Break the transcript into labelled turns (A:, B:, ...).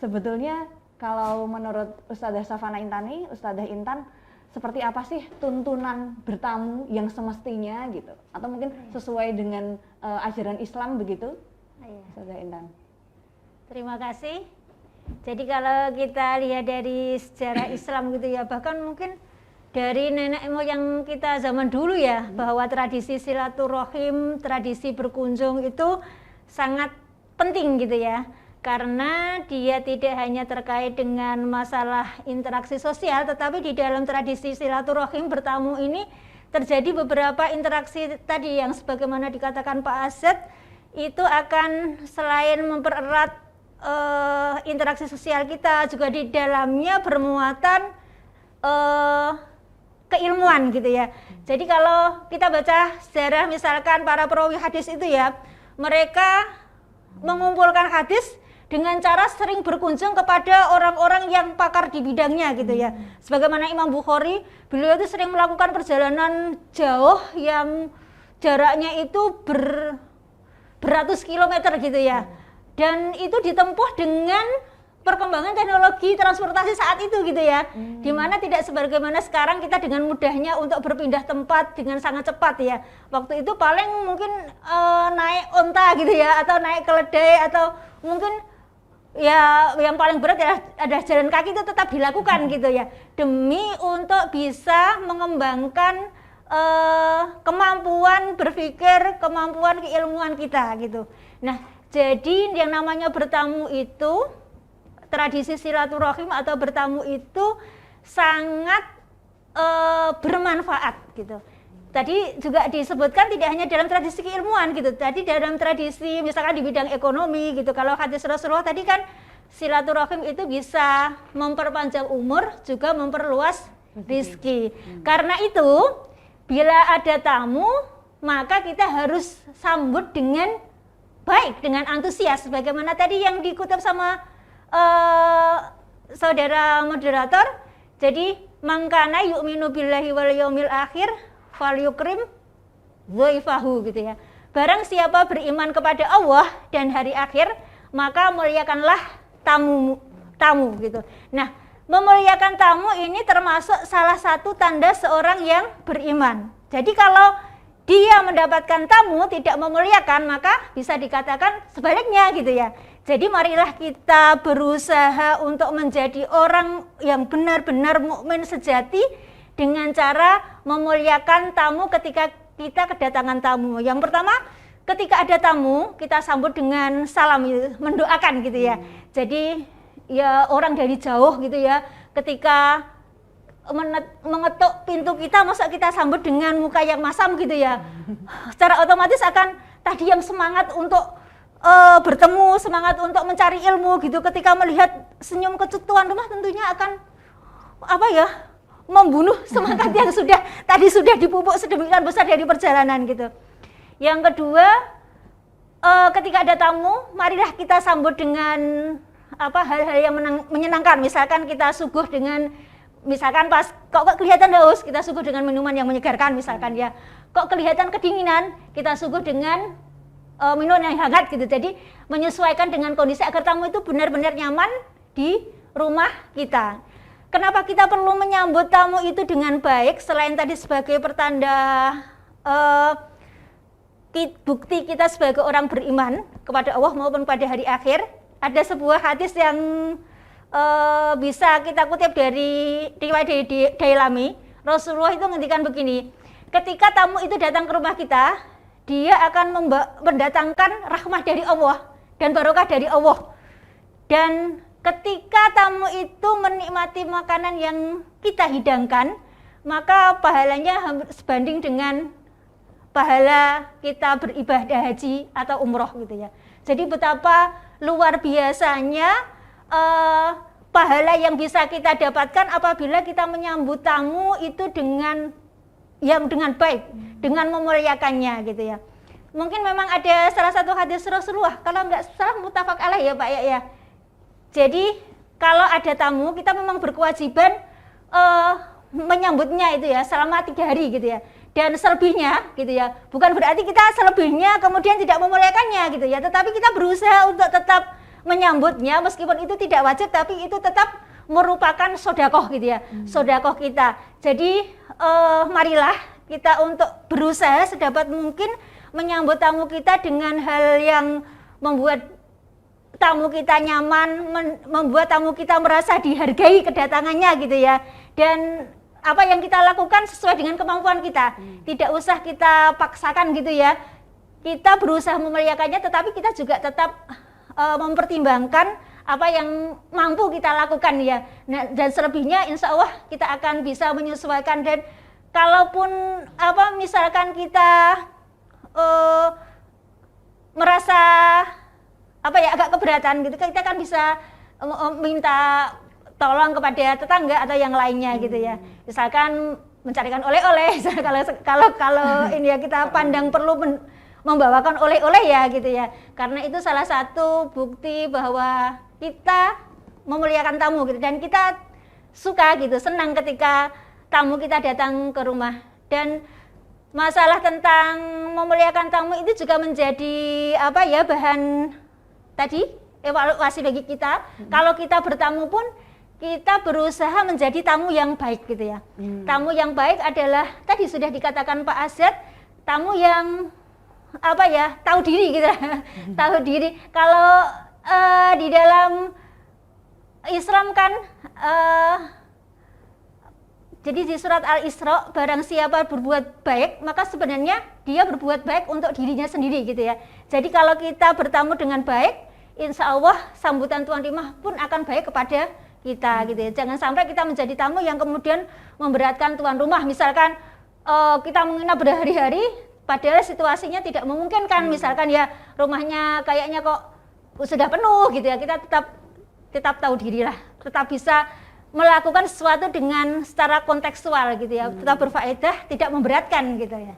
A: Sebetulnya kalau menurut Ustadzah Safana Intani, Ustadzah Intan, seperti apa sih tuntunan bertamu yang semestinya gitu? Atau mungkin sesuai dengan ajaran Islam begitu? Ustadzah Intan.
B: Terima kasih. Jadi kalau kita lihat dari sejarah Islam gitu ya, bahkan mungkin dari nenek moyang kita zaman dulu ya, bahwa tradisi silaturahim, tradisi berkunjung itu sangat penting gitu ya. Karena dia tidak hanya terkait dengan masalah interaksi sosial, tetapi di dalam tradisi silaturahim bertamu ini terjadi beberapa interaksi tadi yang sebagaimana dikatakan Pak Asep, itu akan selain mempererat interaksi sosial kita, juga di dalamnya bermuatan keilmuan gitu ya. Jadi kalau kita baca sejarah misalkan para perawi hadis itu ya, mereka mengumpulkan hadis dengan cara sering berkunjung kepada orang-orang yang pakar di bidangnya gitu ya. Sebagaimana Imam Bukhari, beliau itu sering melakukan perjalanan jauh yang jaraknya itu beratus kilometer gitu ya. Dan itu ditempuh dengan perkembangan teknologi transportasi saat itu gitu ya. Dimana tidak sebagaimana sekarang kita dengan mudahnya untuk berpindah tempat dengan sangat cepat ya. Waktu itu paling mungkin naik onta gitu ya, atau naik keledai, atau mungkin ya yang paling berat ya ada jalan kaki, itu tetap dilakukan gitu ya, demi untuk bisa mengembangkan kemampuan berpikir, kemampuan keilmuan kita gitu. Nah, jadi yang namanya bertamu itu, tradisi silaturahim atau bertamu itu sangat bermanfaat gitu. Tadi juga disebutkan tidak hanya dalam tradisi keilmuan gitu, tadi dalam tradisi misalkan di bidang ekonomi gitu. Kalau hadis Rasulullah tadi kan silaturahim itu bisa memperpanjang umur, juga memperluas rezeki. Karena itu bila ada tamu maka kita harus sambut dengan baik, dengan antusias, sebagaimana tadi yang dikutip sama saudara moderator. Jadi mangkana yu'minu billahi wal yaumil akhir falyukrim dhaifahu gitu ya. Barang siapa beriman kepada Allah dan hari akhir, maka muliakanlah tamu gitu. Nah, memuliakan tamu ini termasuk salah satu tanda seorang yang beriman. Jadi kalau dia mendapatkan tamu tidak memuliakan, maka bisa dikatakan sebaliknya gitu ya. Jadi marilah kita berusaha untuk menjadi orang yang benar-benar mukmin sejati dengan cara memuliakan tamu ketika kita kedatangan tamu. Yang pertama, ketika ada tamu kita sambut dengan salam, mendoakan gitu ya. Jadi ya orang dari jauh gitu ya, ketika mengetuk pintu kita, masa kita sambut dengan muka yang masam gitu ya. Secara otomatis akan tadi yang semangat untuk bertemu, semangat untuk mencari ilmu gitu, ketika melihat senyum kecut tuan rumah tentunya akan membunuh semangat yang tadi sudah dipupuk sedemikian besar dari perjalanan gitu. Yang kedua, ketika ada tamu, marilah kita sambut dengan hal-hal yang menyenangkan. Misalkan kita suguh dengan, misalkan pas kok kelihatan haus, kita suguh dengan minuman yang menyegarkan misalkan ya. Kok kelihatan kedinginan, kita suguh dengan minuman yang hangat gitu. Jadi menyesuaikan dengan kondisi agar tamu itu benar-benar nyaman di rumah kita. Kenapa kita perlu menyambut tamu itu dengan baik? Selain tadi sebagai pertanda bukti kita sebagai orang beriman kepada Allah maupun pada hari akhir, ada sebuah hadis yang bisa kita kutip dari riwayat Dailami. Rasulullah itu ngendikan begini, ketika tamu itu datang ke rumah kita, dia akan mendatangkan rahmat dari Allah dan barokah dari Allah. Dan ketika tamu itu menikmati makanan yang kita hidangkan, maka pahalanya sebanding dengan pahala kita beribadah haji atau umroh gitu ya. Jadi betapa luar biasanya pahala yang bisa kita dapatkan apabila kita menyambut tamu itu dengan baik, dengan memuliakannya gitu ya. Mungkin memang ada salah satu hadis Rasulullah, kalau nggak salah muttafaq alaih ya Pak ya. Jadi kalau ada tamu kita memang berkewajiban menyambutnya itu ya selama 3 hari gitu ya. Dan selebihnya gitu ya, bukan berarti kita selebihnya kemudian tidak memuliakannya gitu ya, tetapi kita berusaha untuk tetap menyambutnya, meskipun itu tidak wajib, tapi itu tetap merupakan sodakoh gitu ya, sodakoh kita. Jadi marilah kita untuk berusaha sedapat mungkin menyambut tamu kita dengan hal yang membuat tamu kita nyaman, membuat tamu kita merasa dihargai kedatangannya gitu ya. Dan apa yang kita lakukan sesuai dengan kemampuan kita, tidak usah kita paksakan gitu ya. Kita berusaha memuliakannya, tetapi kita juga tetap mempertimbangkan apa yang mampu kita lakukan ya. Nah, dan selebihnya insya Allah kita akan bisa menyesuaikan. Dan kalaupun misalkan kita merasa agak keberatan gitu, kita kan bisa minta tolong kepada tetangga atau yang lainnya gitu ya. Misalkan mencarikan oleh-oleh, kalau ini ya kita pandang perlu membawakan oleh-oleh ya gitu ya. Karena itu salah satu bukti bahwa kita memuliakan tamu gitu, dan kita suka gitu, senang ketika tamu kita datang ke rumah. Dan masalah tentang memuliakan tamu itu juga menjadi bahan tadi evaluasi bagi kita. Kalau kita bertamu pun kita berusaha menjadi tamu yang baik gitu ya. Tamu yang baik adalah tadi sudah dikatakan Pak Azad, tamu yang tahu diri gitu. Tahu diri. Kalau di dalam Islam kan jadi di surat Al-Isra, barang siapa berbuat baik maka sebenarnya dia berbuat baik untuk dirinya sendiri gitu ya. Jadi kalau kita bertamu dengan baik, insya Allah sambutan tuan rumah pun akan baik kepada kita gitu ya. Jangan sampai kita menjadi tamu yang kemudian memberatkan tuan rumah. Misalkan kita menginap berhari-hari padahal situasinya tidak memungkinkan. Misalkan ya rumahnya kayaknya kok sudah penuh gitu ya. Kita tetap tahu diri lah, tetap bisa melakukan sesuatu dengan secara kontekstual gitu ya, tetap berfaedah, tidak memberatkan gitu ya.